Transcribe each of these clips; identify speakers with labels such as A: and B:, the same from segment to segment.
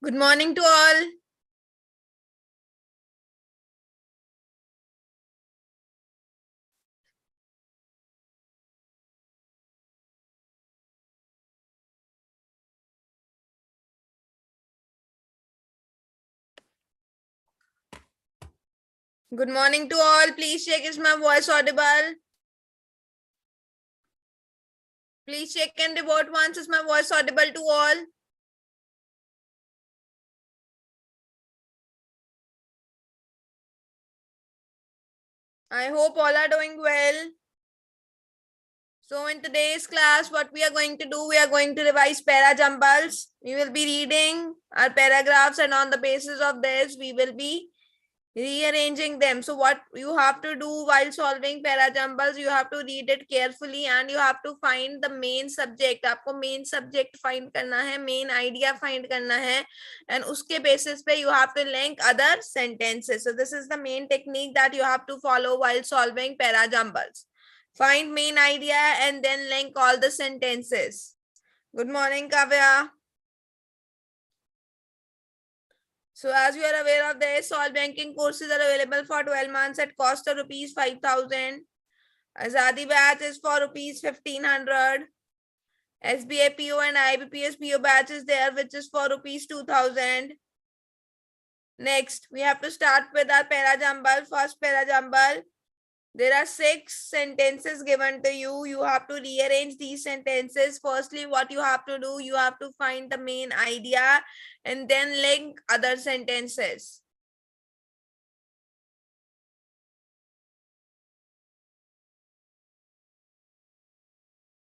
A: Good morning to all. Good morning to all. Please check, is my voice audible? Please check and report once, is my voice audible to all? I hope all are doing well. So in today's class, what we are going to do, we are going to revise Parajumbles. We will be reading our paragraphs, and on the basis of this, we will be rearranging them. So what you have to do while solving Parajumbles, you have to read it carefully and you have to find the main subject. आपको main subject find करना है, main idea find करना है, and उसके basis पे you have to link other sentences. So this is the main technique that you have to follow while solving Parajumbles. Find main idea and then link all the sentences. Good morning, Kavya. So as you are aware of this, all banking courses are available for 12 months at cost of rupees 5,000. AAZADI batch is for rupees 1,500. SBA PO and IBPS PO batch is there, which is for rupees 2,000. Next, we have to start with our Parajumble. First Parajumble. There are 6 sentences given to you. You have to rearrange these sentences. Firstly, what you have to do, you have to find the main idea and then link other sentences.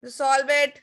A: To solve it,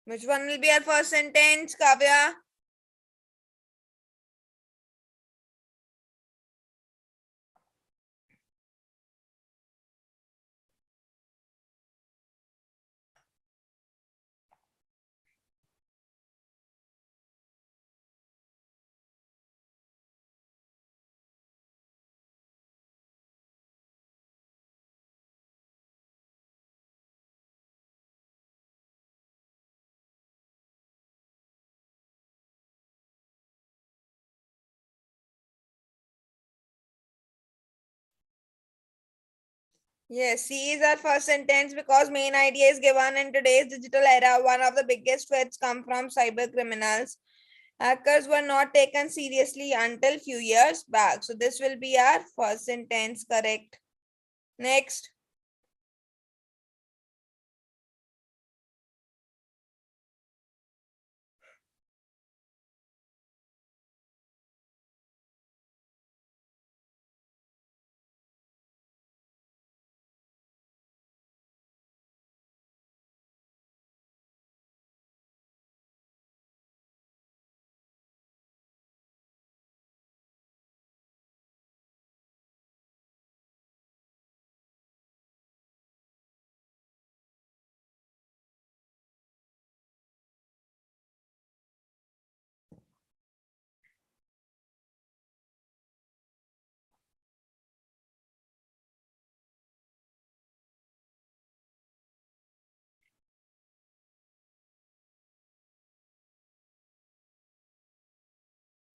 A: which one will be our first sentence, Kavya? Yes, C is our first sentence because main idea is given in today's digital era. One of the biggest threats come from cyber criminals. Hackers were not taken seriously until few years back. So this will be our first sentence, correct? Next.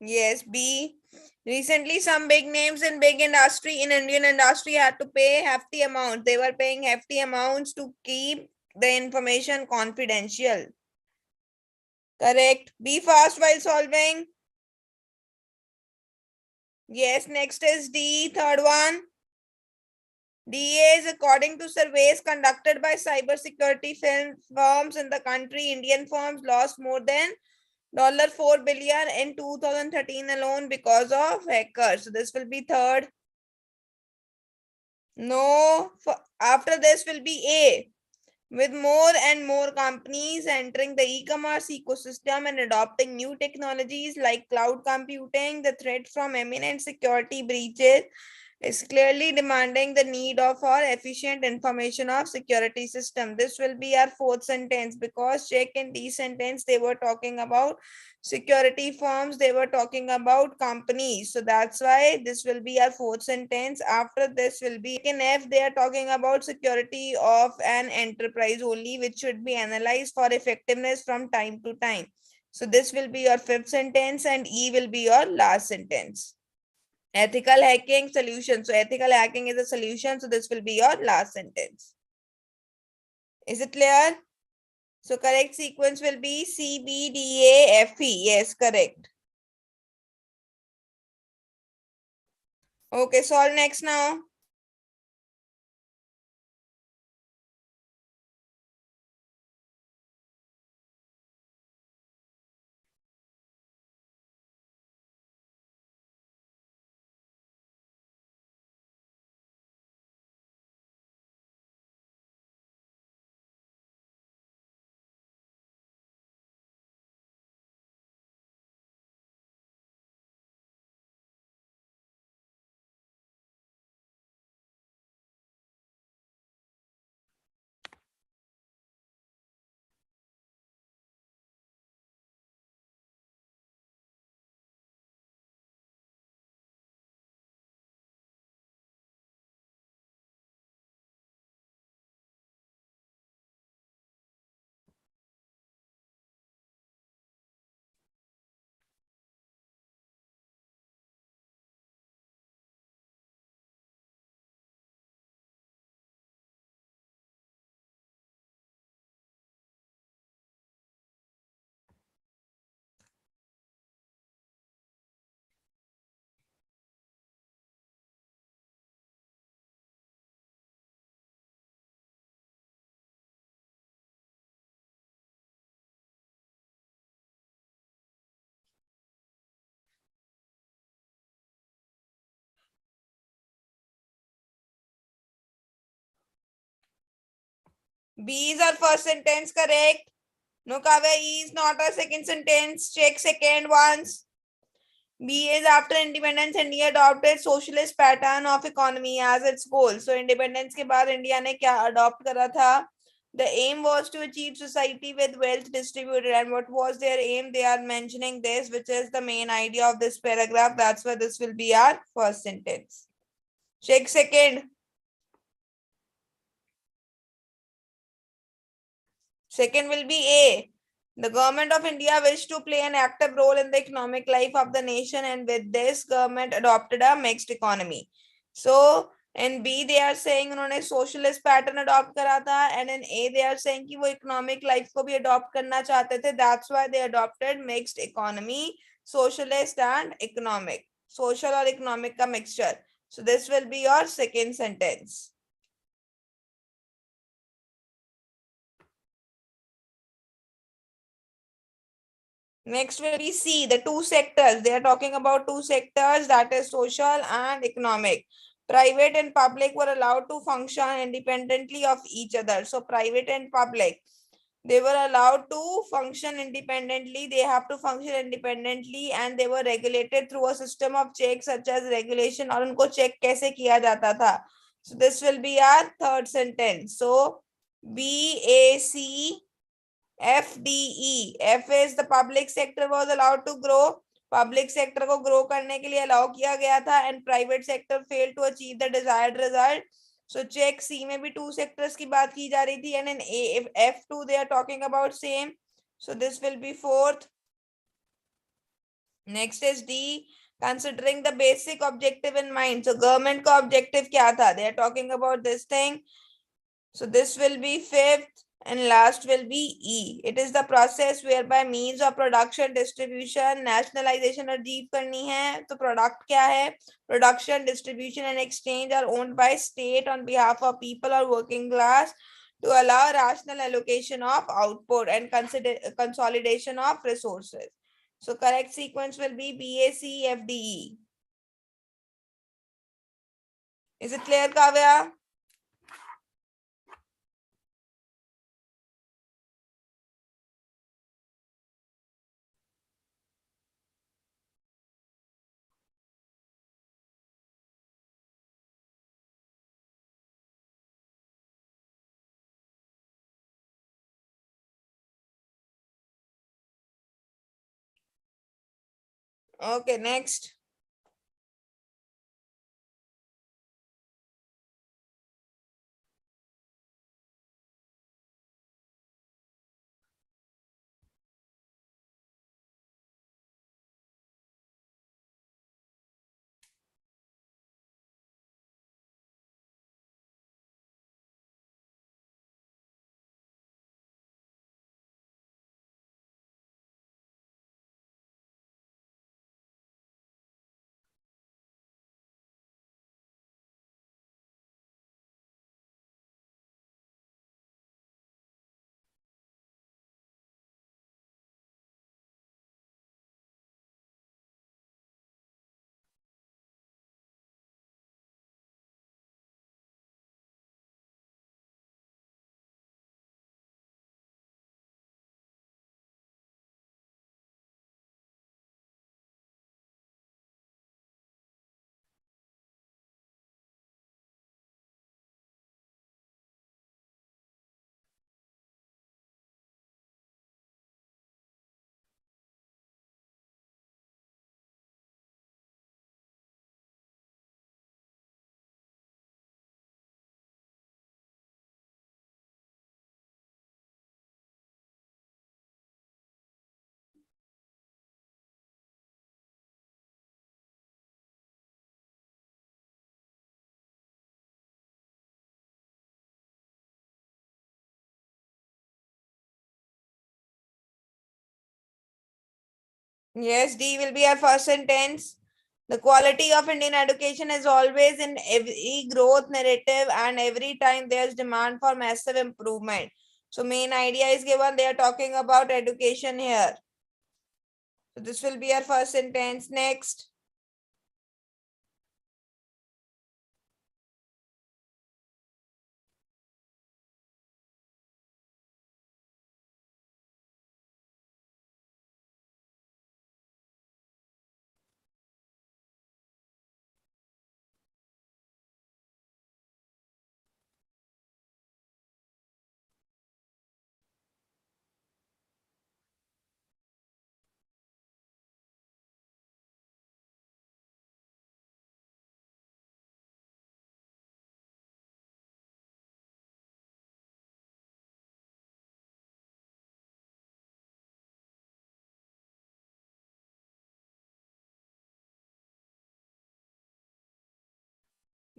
A: Yes, B. Recently, some big names in big industry, in Indian industry, had to pay hefty amounts. They were paying hefty amounts to keep the information confidential. Correct. Be fast while solving. Yes, next is D, third one. DA is according to surveys conducted by cybersecurity firms in the country. Indian firms lost more than $4 billion in 2013 alone because of hackers. So this will be third. No, after this will be A. With more and more companies entering the e-commerce ecosystem and adopting new technologies like cloud computing, the threat from imminent security breaches is clearly demanding the need of our efficient information of security system. This will be our fourth sentence, because check in D sentence they were talking about security firms, they were talking about companies. So that's why this will be our fourth sentence. After this will be in F, they are talking about security of an enterprise only, which should be analyzed for effectiveness from time to time. So this will be your fifth sentence, and E will be your last sentence. Ethical hacking solution. So ethical hacking is a solution. So this will be your last sentence. Is it clear? So correct sequence will be C, B, D, A, F, E. Yes, correct. Okay, solve next now. B is our first sentence, correct? No, Kavya, E is not our second sentence. Check second once. B is after independence, India adopted socialist pattern of economy as its goal. So independence के बाद India ने क्या adopt करा था? The aim was to achieve society with wealth distributed. And what was their aim? They are mentioning this, which is the main idea of this paragraph. That's why this will be our first sentence. Check second. Second will be A. The government of India wished to play an active role in the economic life of the nation, and with this, government adopted a mixed economy. So in B they are saying उन्होंने socialist pattern adopt करा था, and in A they are saying कि वो economic life को भी adopt करना चाहते थे. That's why they adopted mixed economy, socialist and economic, social or economic का mixture. So this will be your second sentence. Next will be C, the two sectors. They are talking about two sectors, that is social and economic. Private and public were allowed to function independently of each other. So private and public, they were allowed to function independently. They have to function independently, and they were regulated through a system of checks such as regulation. और उनको check कैसे किया जाता था? So this will be our third sentence. So BAC FDE. F is the public sector was allowed to grow. Public sector को grow करने के लिए allow किया गया था, and private sector failed to achieve the desired result. So check C में भी two sectors की बात की जा रही थी, and in F2 they are talking about same. So this will be fourth. Next is D, considering the basic objective in mind. So government का objective क्या था? They are talking about this thing. So this will be fifth and last will be E. It is the process whereby means of production, distribution, nationalization achieve करनी है. तो product क्या है? Production, distribution and exchange are owned by state on behalf of people or working class to allow rational allocation of output and consolidation of resources. So correct sequence will be BACFDE. Is it clear, Kavya? Okay, next. Yes, D will be our first sentence. The quality of Indian education is always in every growth narrative and every time there's demand for massive improvement. So main idea is given, they are talking about education here. So this will be our first sentence. Next.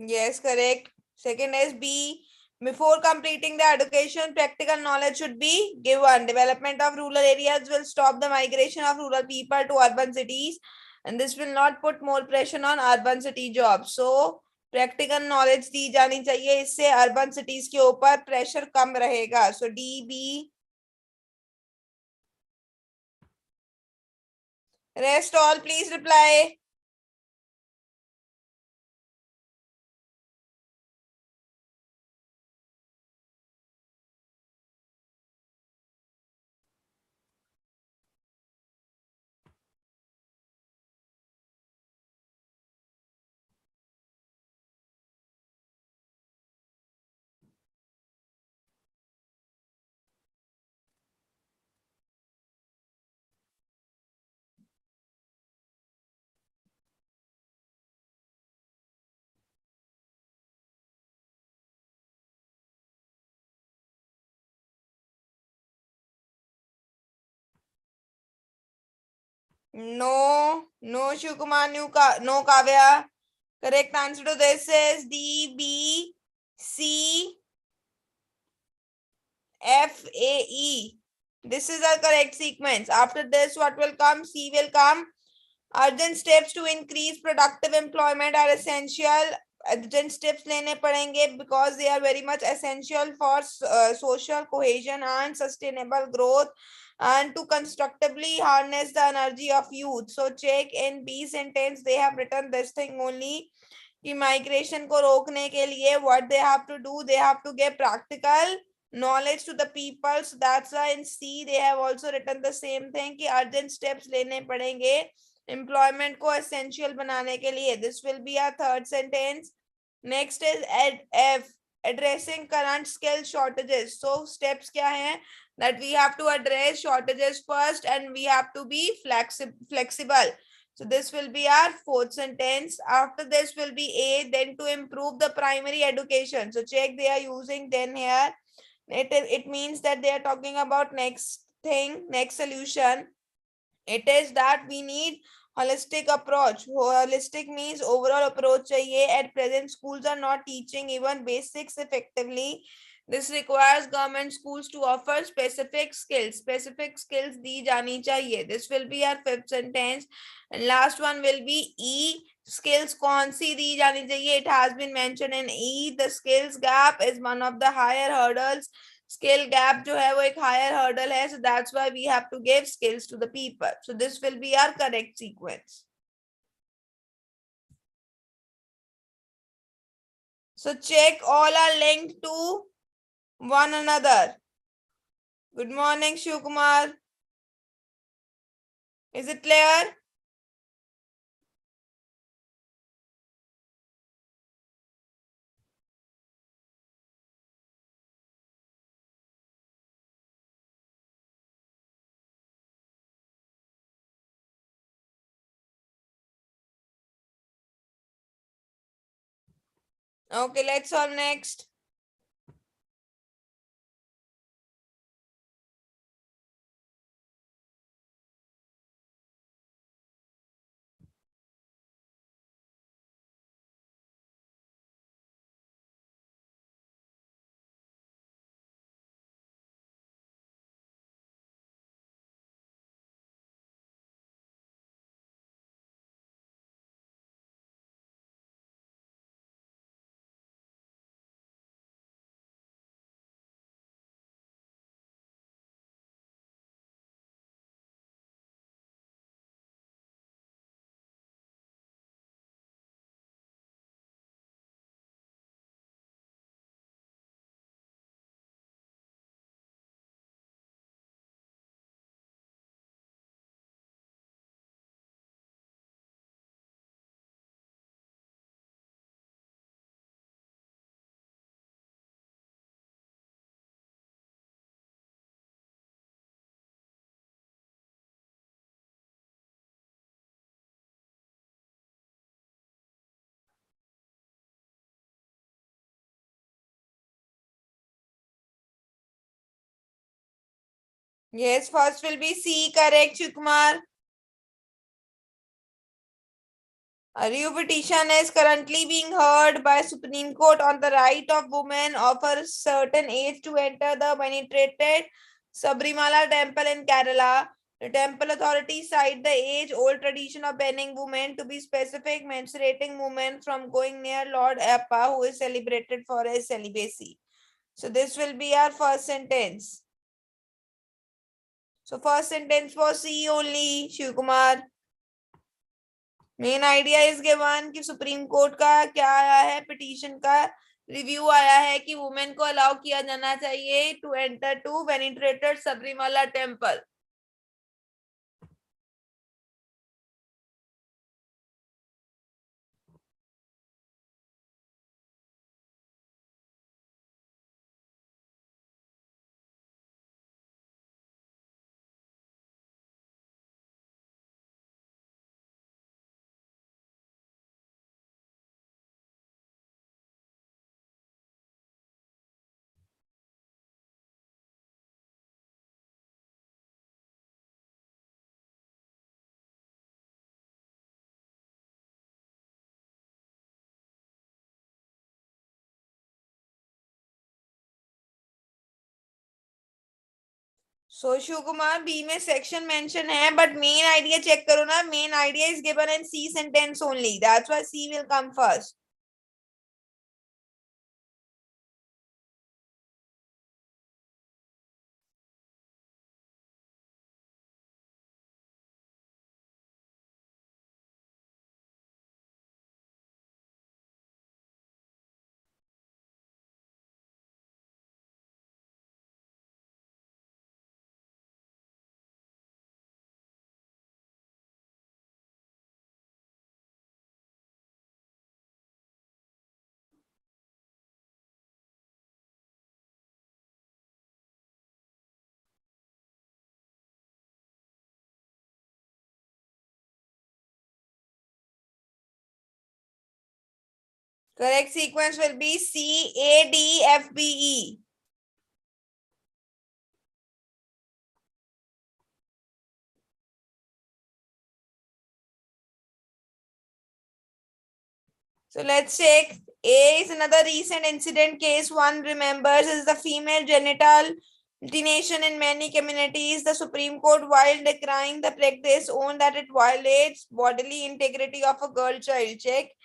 A: Yes, correct. Second is B. Before completing the education, practical knowledge should be given. Development of rural areas will stop the migration of rural people to urban cities, and this will not put more pressure on urban city jobs. So, practical knowledge दी जानी चाहिए, इससे urban cities के ऊपर pressure कम रहेगा. So, D, B. Rest all, please reply. No, no, Shivkumar, no, Kavya. Correct answer to this is D, B, C, F, A, E. This is our correct sequence. After this, what will come? C will come. Urgent steps to increase productive employment are essential. Urgent steps लेने पड़ेंगे because they are very much essential for social cohesion and sustainable growth and to constructively harness the energy of youth. So check in B sentence they have written this thing only कि migration को रोकने के लिए what they have to do, they have to give practical knowledge to the people. So that's why in C they have also written the same thing कि urgent steps लेने पड़ेंगे employment को essential बनाने के लिए. This will be our third sentence. Next is F, addressing current skill shortages. So steps क्या हैं? That we have to address shortages first and we have to be flexible. So this will be our fourth sentence. After this will be A, then to improve the primary education. So check they are using then here. It means that they are talking about next thing, next solution. It is that we need holistic approach. Holistic means overall approach चाहिए. At present schools are not teaching even basics effectively. This requires government schools to offer specific skills. Specific skills दी जानी चाहिए. This will be our fifth sentence. And last one will be E. Skills कौन सी दी जानी चाहिए? It has been mentioned in E. The skills gap is one of the higher hurdles. Skill gap जो है वो एक higher hurdle है. So that's why we have to give skills to the people. So this will be our correct sequence. So check all are linked to one another. Good morning, Shivkumar. Is it clear? Okay, let's solve next. Yes, first will be C, correct, Shivkumar. A review petition is currently being heard by Supreme Court on the right of women of a certain age to enter the venerated Sabrimala temple in Kerala. The temple authorities cite the age-old tradition of banning women, to be specific, menstruating women from going near Lord Appa, who is celebrated for his celibacy. So this will be our first sentence. So first sentence was C only, Shivkumar. Main idea is given कि supreme court का क्या आया है, petition का review आया है कि women को अलाउ किया जाना चाहिए to enter to penetrated Sabarimala temple. So Shiv Kumar B में सेक्शन मेंशन है बट मेन आइडिया चेक करो ना. Main idea is given in C sentence only. That's why C will come first. Correct sequence will be C A D F B E. So let's check. A is another recent incident case one remembers is the female genital mutilation in many communities. The Supreme Court, while decrying the practice, owned that it violates bodily integrity of a girl child. Check.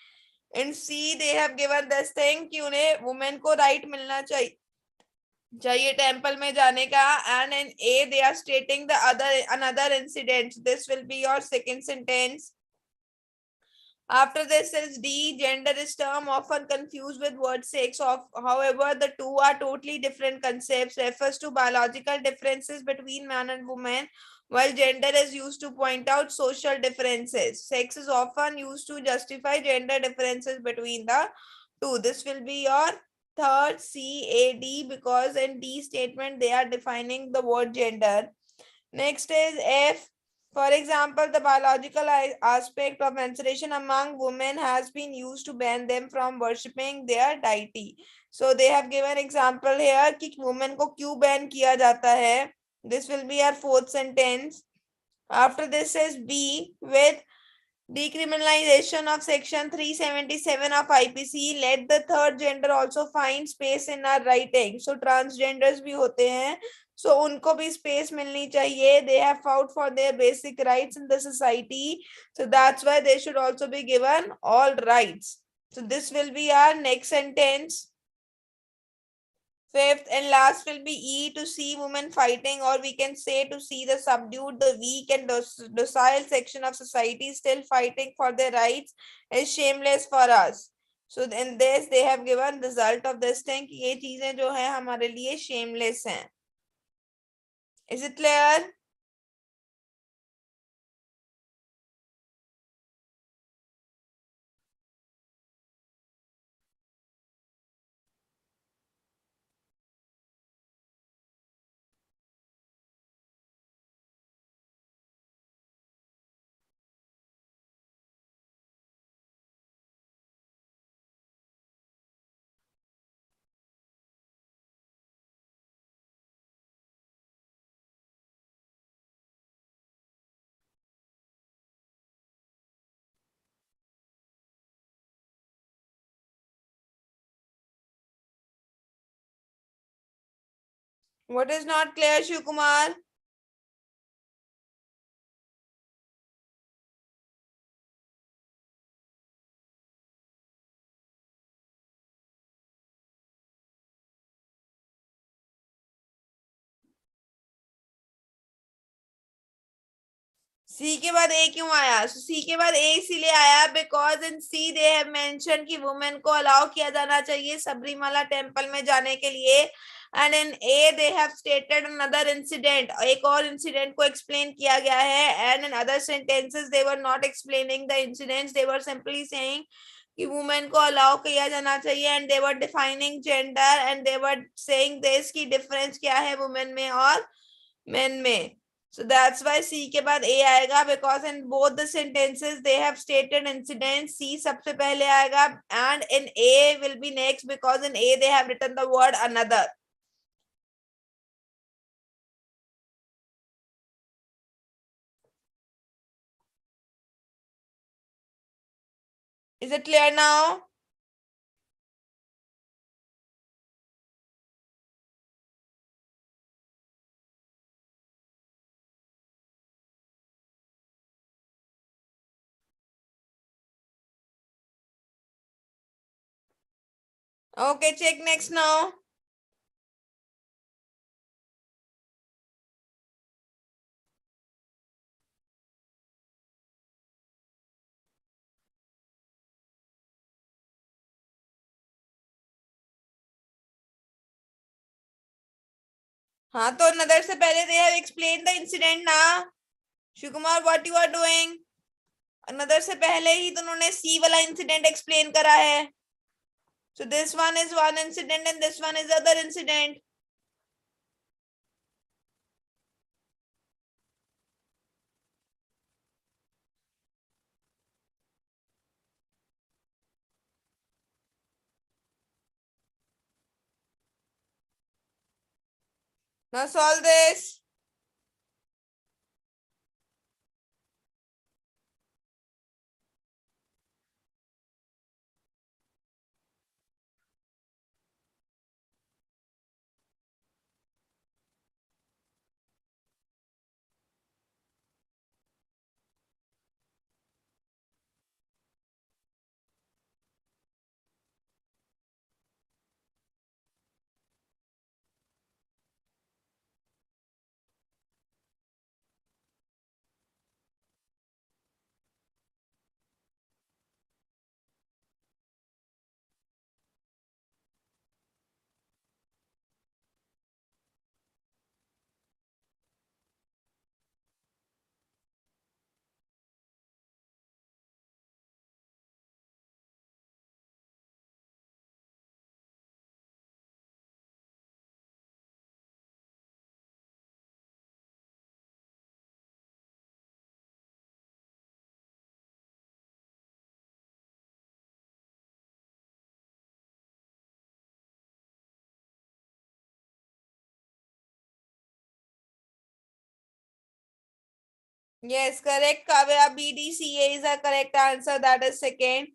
A: In C, they have given this thing कि उन्हें women को right मिलना चाहिए temple में जाने का. And in A, they are stating the another incident. This will be your second sentence. After this is D. Gender is term often confused with word sex. However, the two are totally different concepts. Refers to biological differences between man and woman, while gender is used to point out social differences. Sex is often used to justify gender differences between the two. This will be your third CAD because in D statement they are defining the word gender. Next is F. For example, the biological aspect of menstruation among women has been used to ban them from worshipping their deity. So they have given example here कि women को क्यों ban किया जाता है. This will be our fourth sentence. After this is B. With decriminalization of section 377 of IPC, let the third gender also find space in our writing. So transgenders भी होते हैं, so उनको भी space मिलनी चाहिए. They have fought for their basic rights in the society, so that's why they should also be given all rights. So this will be our next sentence. Fifth and last will be E, to see women fighting, or we can say to see the subdued, the weak and docile section of society still fighting for their rights is shameless for us. So in this they have given result of this thing कि ये चीजें जो है हमारे लिए shameless हैं. Is it clear? What is not clear, Shiv Kumar? सी के बाद ए क्यों आया? सी के बाद ए इसीलिए आया because in C they have mention कि वुमेन को अलाउ किया जाना चाहिए सबरीमाला टेम्पल में जाने के लिए. And in A they have stated another incident, एक और इंसिडेंट को एक्सप्लेन किया गया है. And in other sentences they were not explaining the incidents, they were simply saying कि वुमेन को अलाउ किया जाना चाहिए. And they were defining gender and they were saying this की डिफरेंस क्या है वुमेन में और मेन में. So that's why C के बाद A आएगा because in both the sentences they have stated incidents. C सबसे पहले आएगा and in A will be next because in A they have written the word another. Is it clear now? Okay, check next now. हाँ तो नदर से पहले they have explained the incident ना. Shiv Kumar what you are doing? नदर से पहले ही तो उन्होंने सी वाला इंसिडेंट एक्सप्लेन करा है. So this one is one incident and this one is other incident. Now solve this. Yes, correct. Kavya, BDCA is a correct answer. That is second.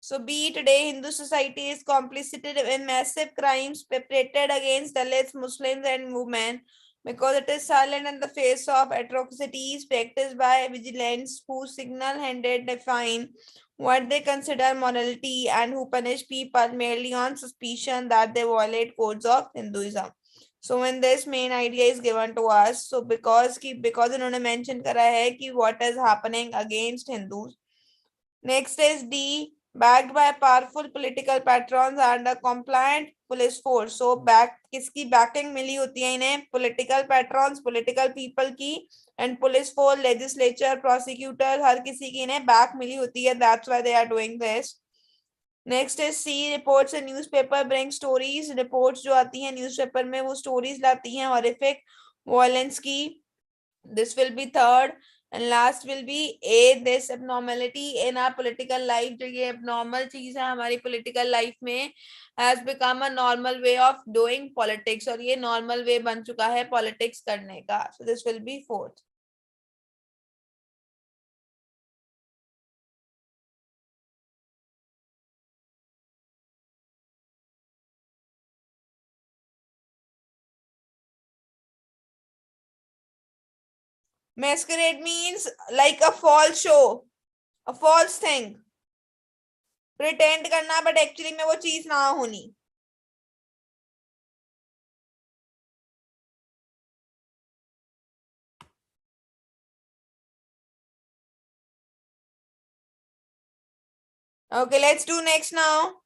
A: So B, today Hindu society is complicit in massive crimes perpetrated against Dalits, Muslims and women because it is silent in the face of atrocities practiced by vigilantes who single-handed define what they consider morality and who punish people merely on suspicion that they violate codes of Hinduism. So when this main idea is given to us, so because इन्होंने mention करा है कि what is happening against Hindus. Next is D, backed by powerful political patrons and a compliant police force. So back किसकी backing मिली होती है इन्हें? Political patrons, political people की and police force, legislature, prosecutor, हर किसी की इन्हें back मिली होती है. That's why they are doing this. Next is C, reports and newspaper bring stories. Reports जो आती हैं न्यूज़पेपर में वो स्टोरीज लाती हैं हॉरिफिक वायलेंस की. This will be third and last will be a, this abnormality in our political life. जो ये एबनॉर्मल चीज है हमारी पॉलिटिकल लाइफ में has become a normal way of doing politics. और ये नॉर्मल वे बन चुका है पॉलिटिक्स करने का. So this will B fourth. Masquerade means like a false show, a false thing. Pretend करना बट एक्चुअली में वो चीज ना होनी. Okay, let's do next now.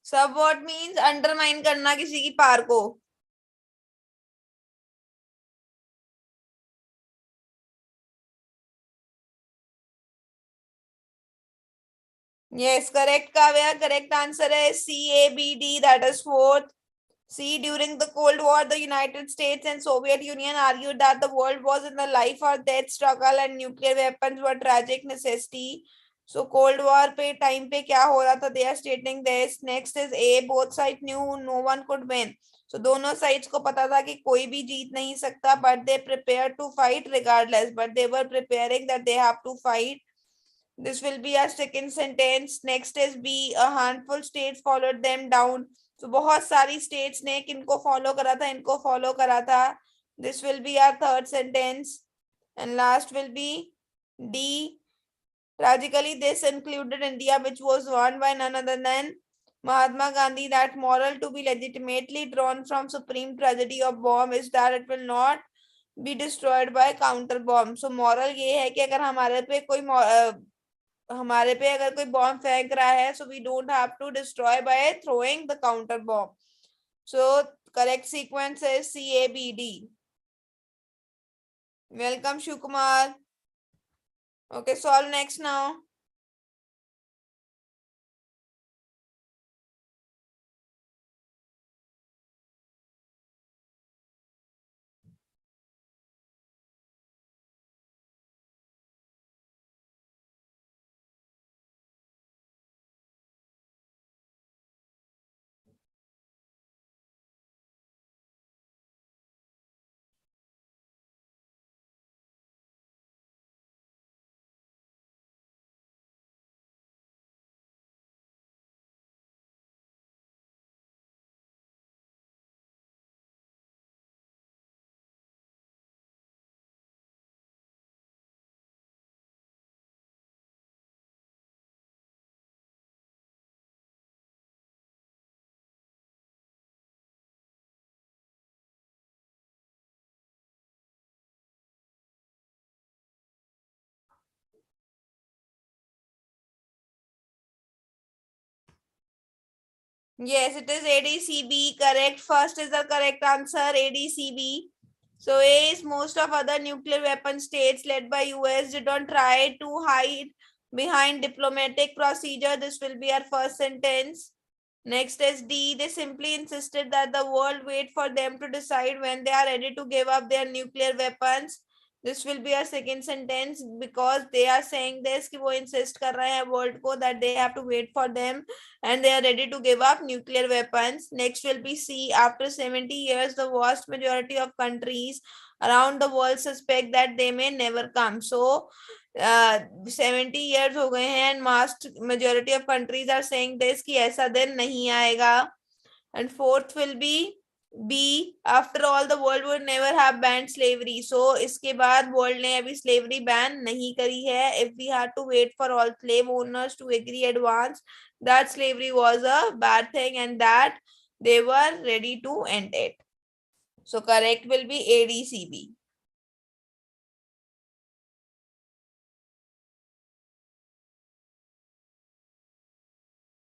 A: Subvert means undermine करना किसी की पार को. Yes, correct Kavya. Correct answer is C A B D, that is fourth. See, during the Cold War, the United States and Soviet Union argued that the world was in a life or death struggle and nuclear weapons were tragic necessity. So Cold War पे time पे क्या हो रहा था? They are stating this. Next is A. Both sides knew no one could win. So दोनों sides को पता था कि कोई भी जीत नहीं सकता, but they prepared to fight regardless. But they were preparing that they have to fight. This will be our second sentence. Next is B. A handful states followed them down. So बहुत सारी states ने किनको follow करा था, इनको follow करा था. This will be our third sentence. And last will be D. Tragically, this included India, which was won by none other than Mahatma Gandhi. That moral to be legitimately drawn from supreme tragedy of bomb is that it will not be destroyed by counter bomb. So moral ये है कि अगर हमारे पे कोई हमारे पे अगर कोई बॉम्ब फेंक रहा है, so we don't have to destroy by throwing the counter bomb. So correct sequence is CABD. Welcome Shukumar. Okay, solve next now. Yes, it is ADCB. Correct. First is the correct answer, ADCB. So A is most of other nuclear weapon states led by US did not try to hide behind diplomatic procedure. This will be our first sentence. Next is D. They simply insisted that the world wait for them to decide when they are ready to give up their nuclear weapons. This will be our second sentence because they are saying this कि वो insist कर रहे हैं world को that they have to wait for them and they are ready to give up nuclear weapons. Next will be C. After 70 years, the vast majority of countries around the world suspect that they may never come. So 70 years हो गए हैं and vast majority of countries are saying this कि ऐसा दिन नहीं आएगा. And fourth will be B. After all, the world would never have banned slavery. So इसके बाद world ने अभी slavery ban नहीं करी है. If we had to wait for all slave owners to agree advance that slavery was a bad thing and that they were ready to end it. So correct will be ADCB.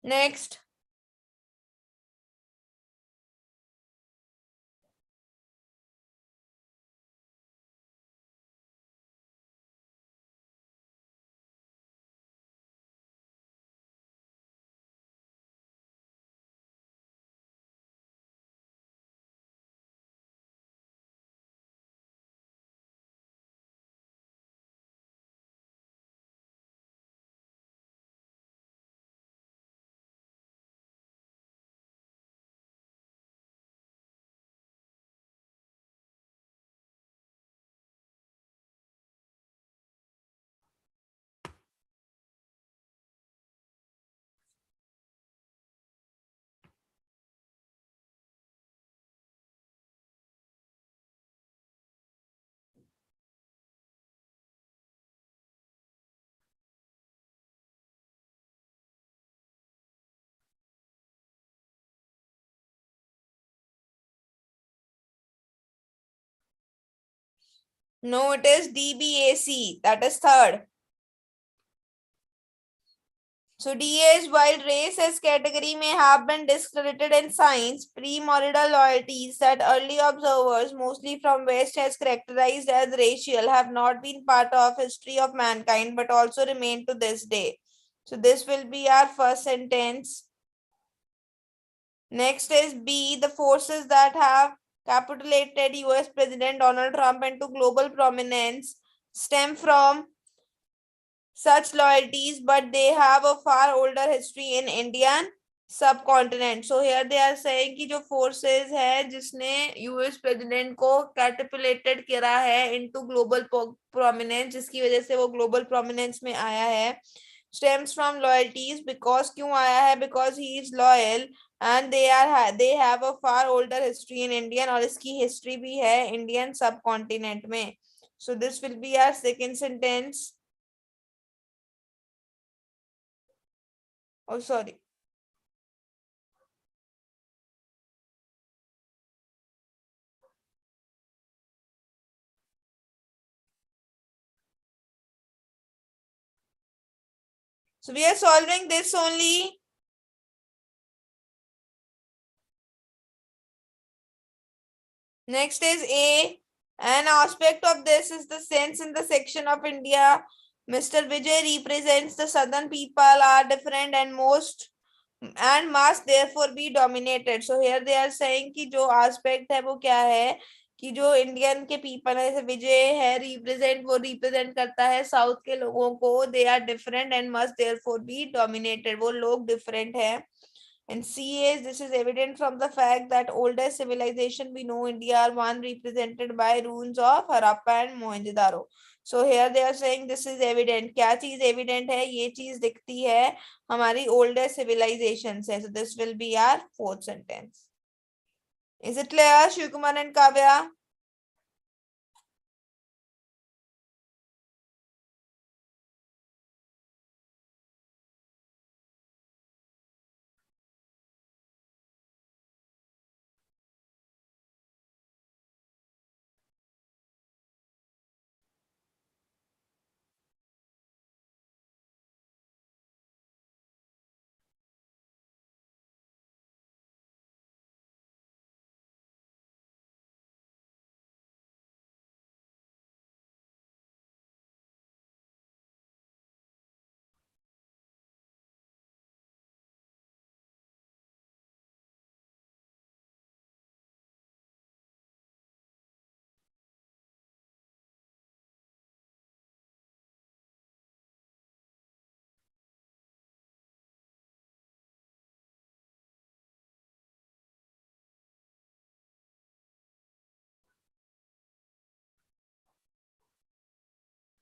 A: Next. No, it is DBAC. That is third. So D is while race as category may have been discredited in science, pre-moral loyalties that early observers, mostly from West, has characterized as racial have not been part of history of mankind but also remain to this day. So this will be our first sentence. Next is B, the forces that have capitulated US President Donald Trump into global prominence stem from such loyalties, but they have a far older history in Indian subcontinent. So here they are saying कि जो forces है जिसने US president को catapulted करा है into global prominence, जिसकी वजह से वो global prominence में आया है, stems from loyalties. Because क्यों आया है? Because he is loyal and they have a far older history in Indian, और इसकी history भी है Indian subcontinent में. So this will be our second sentence. Oh, sorry. So we are solving this only. Next is A. An aspect of this is the sense in the section of India. Mr. Vijay represents the southern people are different and must therefore be dominated. So here they are saying कि जो aspect है वो क्या है कि जो Indian के people है, जैसे विजय है रिप्रेजेंट, वो रिप्रेजेंट करता है साउथ के लोगों को. They are different and must therefore be dominated. वो लोग डिफरेंट है. And C is, this is evident from the fact that older civilization we know India are one represented by ruins of Harappa and Mohenjo-daro. So here they are saying this is evident. क्या चीज evident है? ये चीज दिखती है हमारी older civilization से. So this will be our fourth sentence. Is it clear, Shiv Kumar and Kavya?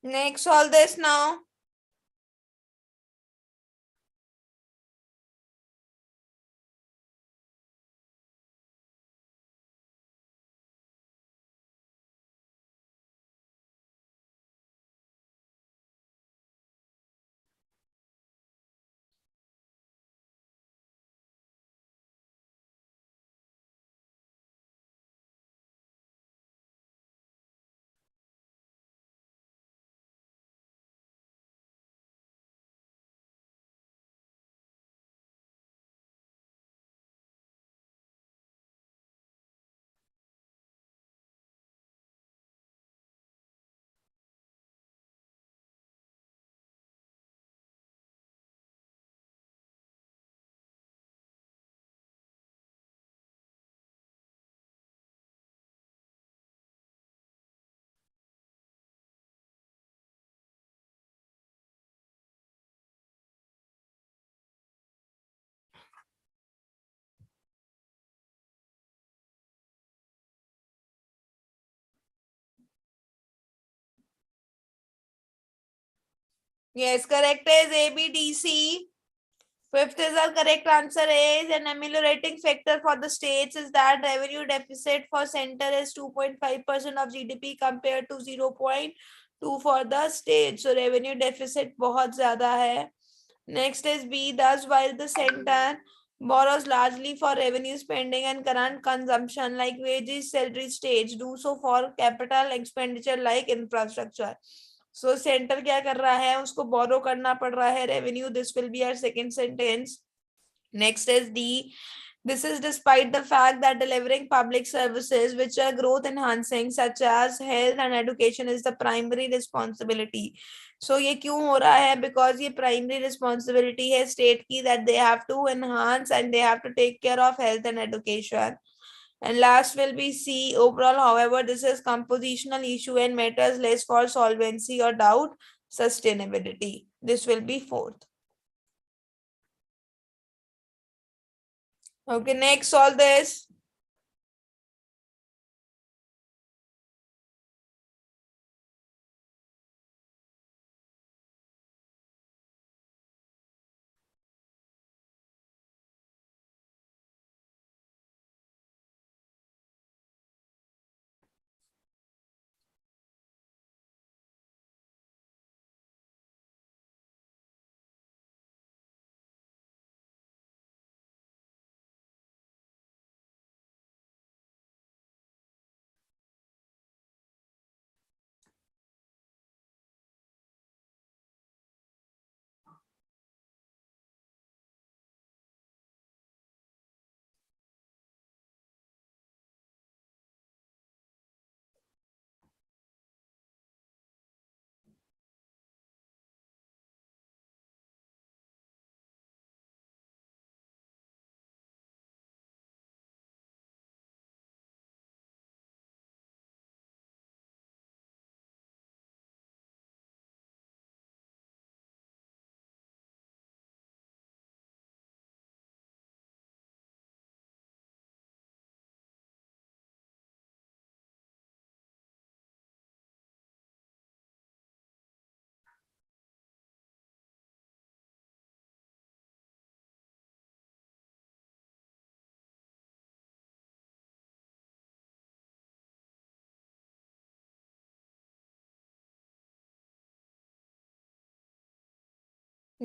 A: Next, all this now. Yes, correct is A, B, D, C. Fifth is our correct answer is an ameliorating factor for the states is that revenue deficit for center is 2.5% of GDP compared to 0.2 for the state. So revenue deficit बहुत ज़्यादा है. Next is B. Thus, while the center borrows largely for revenue spending and current consumption like wages, salary, states do so for capital expenditure like infrastructure. So center क्या कर रहा है? उसको borrow करना पड़ रहा है revenue. This will be our second sentence. Next is D. This is despite the fact that delivering public services which are growth enhancing such as health and education is the primary responsibility. So ये क्यों हो रहा है? Because ये primary responsibility है state की, that they have to enhance and they have to take care of health and education. And last will be C. Overall, however, this is compositional issue and matters less for solvency or doubt sustainability. This will be fourth. Okay, next solve this.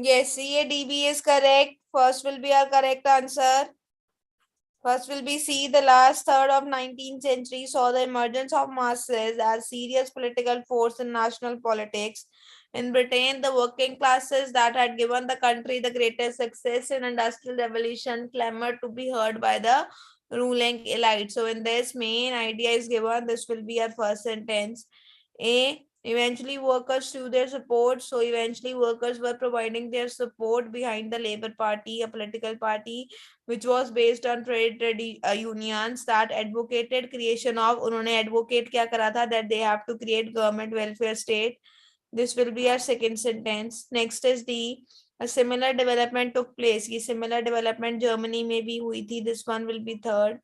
A: Yes, CADB is correct. First will be our correct answer. First will be C. The last third of 19th century saw the emergence of masses as serious political force in national politics. In Britain, the working classes that had given the country the greatest success in industrial revolution clamored to be heard by the ruling elite. So in this main idea is given, this will be our first sentence. A. Eventually workers through their support. So eventually workers were providing their support behind the Labour Party, a political party which was based on trade unions that advocated creation of, उन्होंने advocate क्या करा था, that they have to create government welfare state. This will be our second sentence. Next is D. A similar development took place. ये similar development Germany में भी हुई थी. This one will be third.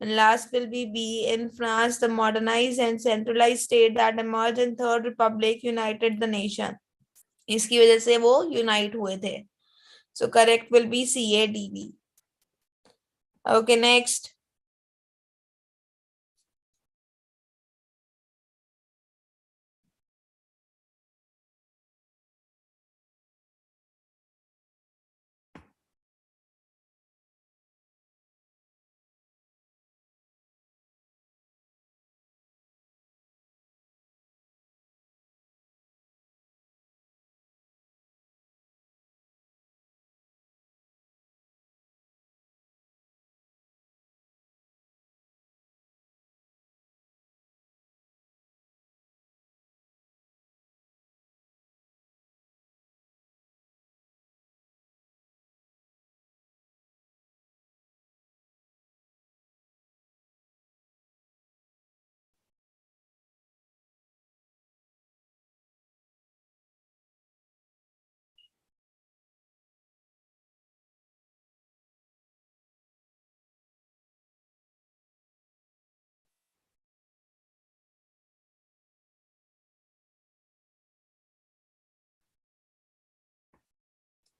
A: And last will be B. In France, the modernized and centralized state that emerged in Third Republic united the nation. इसकी वजह से वो unite हुए थे. So correct will be CADB. Okay, next.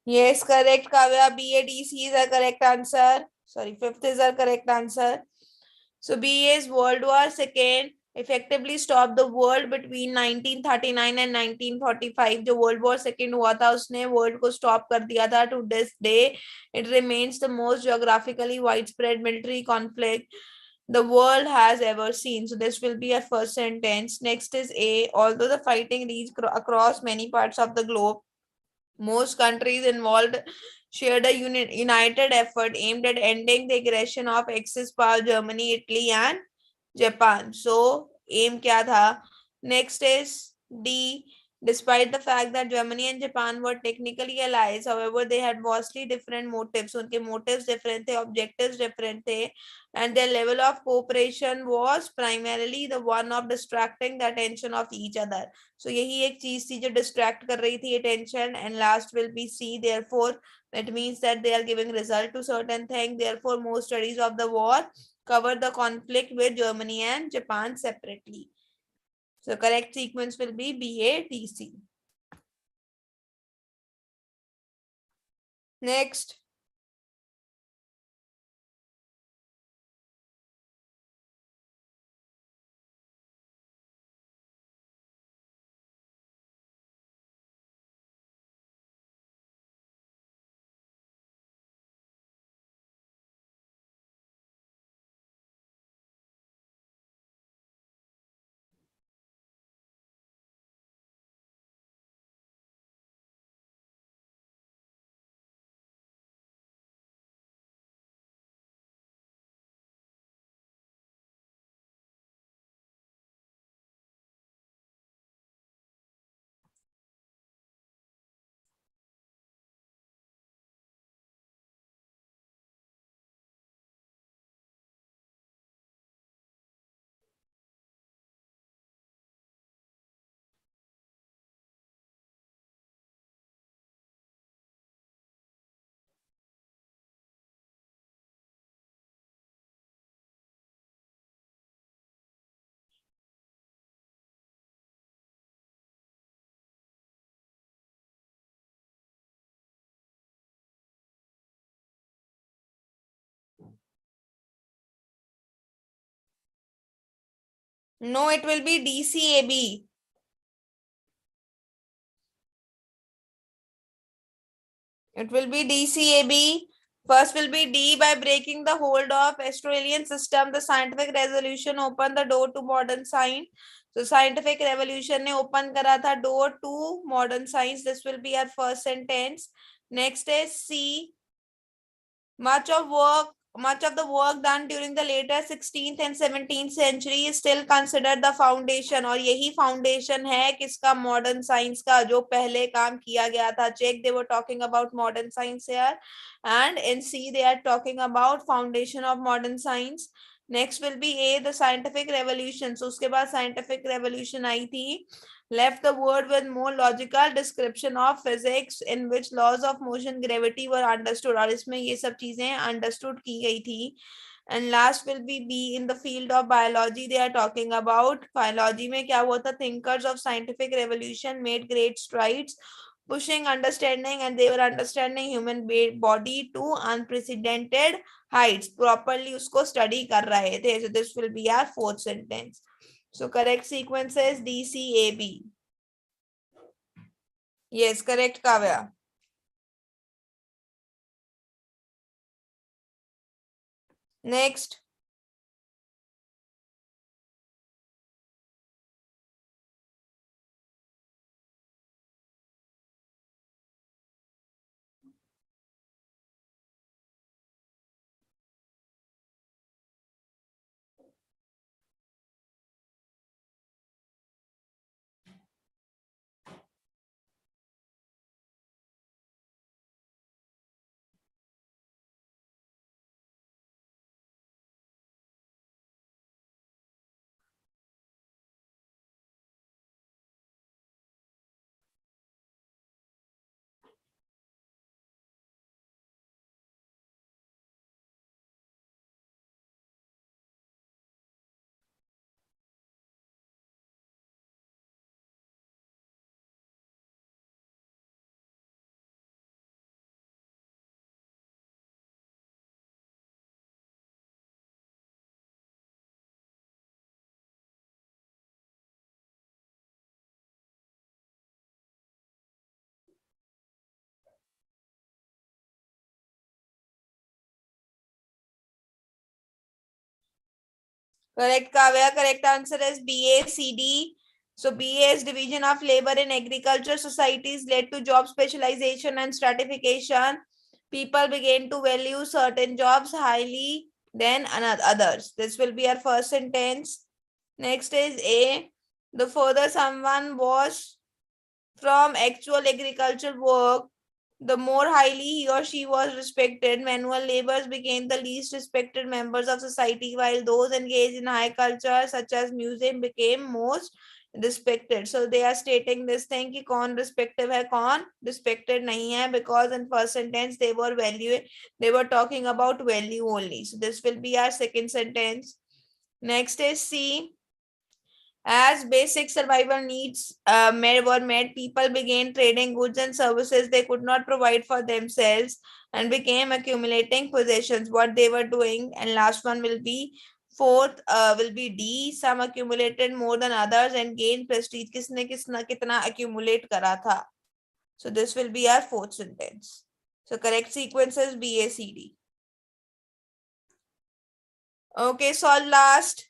A: Yes, correct, Kavya. BADC is a correct answer. Sorry, fifth is our correct answer. So B is World War II effectively stopped the world between 1939 and 1945. जो World War II हुआ था उसने world को stop कर दिया था. To this day, it remains the most geographically widespread military conflict the world has ever seen. So this will be a first sentence. Next is A. Although the fighting reached across many parts of the globe, most countries involved shared a united effort aimed at ending the aggression of Axis power Germany, Italy, and Japan. So, aim kya tha? Next is D. Despite the fact that Germany and Japan were technically allies, however, they had vastly different motives. उनके motives different थे, objectives different थे, and their level of cooperation was primarily the one of distracting the attention of each other. So यही एक चीज थी जो distract कर रही थी attention, and last will be C. Therefore, that means that they are giving result to certain thing. Therefore, most studies of the war cover the conflict with Germany and Japan separately. So correct sequence will be BATC. Next. No, it will be DCAB. It will be DCAB. First will be D. By breaking the hold of Australian system, the scientific revolution opened the door to modern science. So scientific revolution ने open करा था door to modern science. This will be our first sentence. Next is C. Much of the work done during the later 16th and 17th century is still considered the foundation. और यही foundation है किसका? Modern science का, जो पहले काम किया गया था. Check, they were talking about modern science here, and in C they are talking about foundation of modern science. Next will be A, the scientific revolution. So उसके बाद scientific revolution आई थी. Left the word with more logical description of physics in which laws of motion, gravity were understood. और इसमें ये सब चीजें understood की गई थी. And last will be B, in the field of biology they are talking about. Biology में क्या हुआ था? Thinkers of scientific revolution made great strides, pushing understanding, and they were understanding human body to unprecedented heights. Properly उसको study कर रहे थे. So this will be our fourth sentence. So correct sequence is DCAB. Yes, correct, Kavya. Next. Correct, Kavya. Correct answer is BACD. So BA is division of labor in agriculture societies led to job specialization and stratification. People began to value certain jobs highly than others. This will be our first sentence. Next is A. The further someone was from actual agriculture work, the more highly he or she was respected. Manual laborers became the least respected members of society, while those engaged in high culture, such as music, became most respected. So they are stating this thing कि कौन respected है, कौन respected नहीं है, because in first sentence they were talking about value only. So this will be our second sentence. Next is C. As basic survival needs were met, people began trading goods and services they could not provide for themselves and became accumulating possessions. What they were doing, and last one will be fourth will be D. Some accumulated more than others and gained prestige. किसने किसना कितना accumulate करा था? So this will be our fourth sentence. So correct sequence is B, A, C, D. Okay, solve last.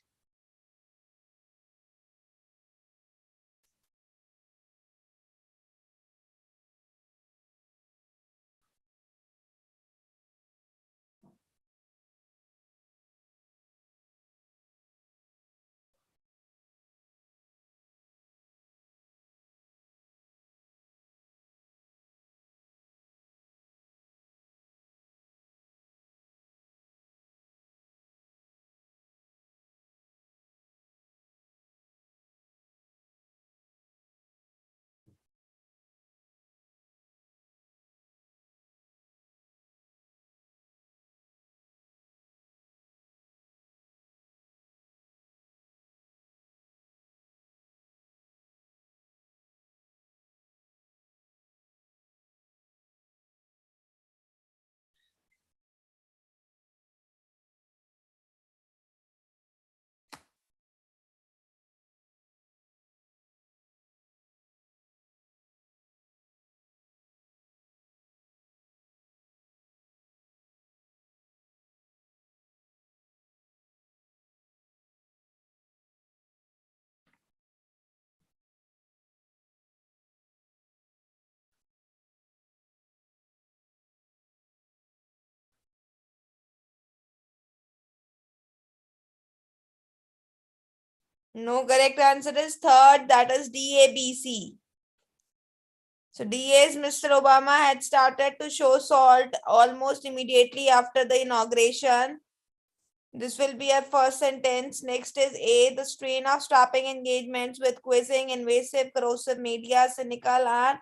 A: No, correct answer is third, that is DABC. So DA's Mr. Obama had started to show salt almost immediately after the inauguration. This will be our first sentence. Next is A. The strain of stopping engagements with quizzing, invasive, corrosive media, cynical and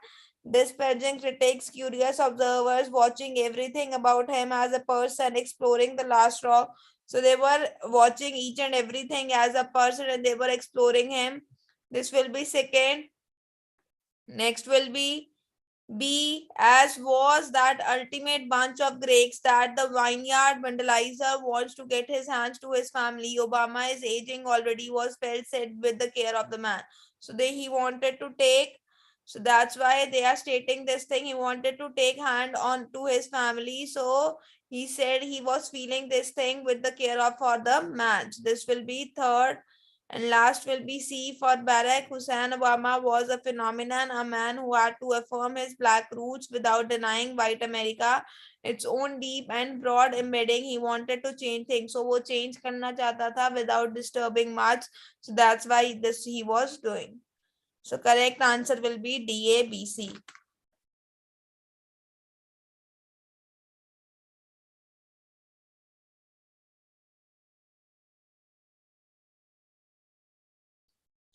A: disparaging critics, curious observers watching everything about him as a person, exploring the last rock. So they were watching each and everything as a person and they were exploring him. This will be second. Next will be B, as was that ultimate bunch of grapes that the vineyard vandalizer wants to get his hands to his family. Obama is aging already, was felt said with the care of the man. So he wanted to take, so that's why they are stating this thing. He wanted to take hand on to his family. So he said he was feeling this thing with the care of for the man. So this will be third. And last will be C for Barack Hussein Obama was a phenomenon, a man who had to affirm his black roots without denying white America its own deep and broad embedding. He wanted to change things. So वो change करना चाहता था without disturbing much. So that's why this he was doing. So correct answer will be D, A, B, C.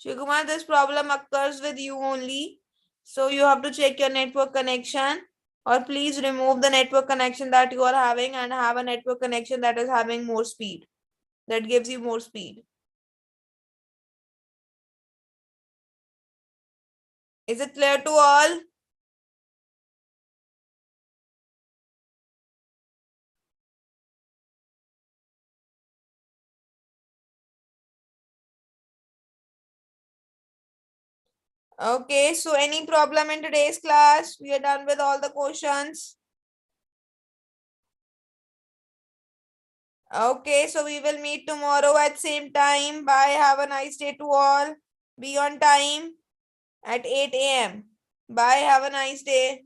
A: Shikumar, this problem occurs with you only. So you have to check your network connection, or please remove the network connection that you are having and have a network connection that is having more speed, that gives you more speed. Is it clear to all? Okay, so any problem in today's class? We are done with all the questions. Okay, so we will meet tomorrow at same time. Bye. Have a nice day to all. Be on time at 8 a.m. Bye. Have a nice day.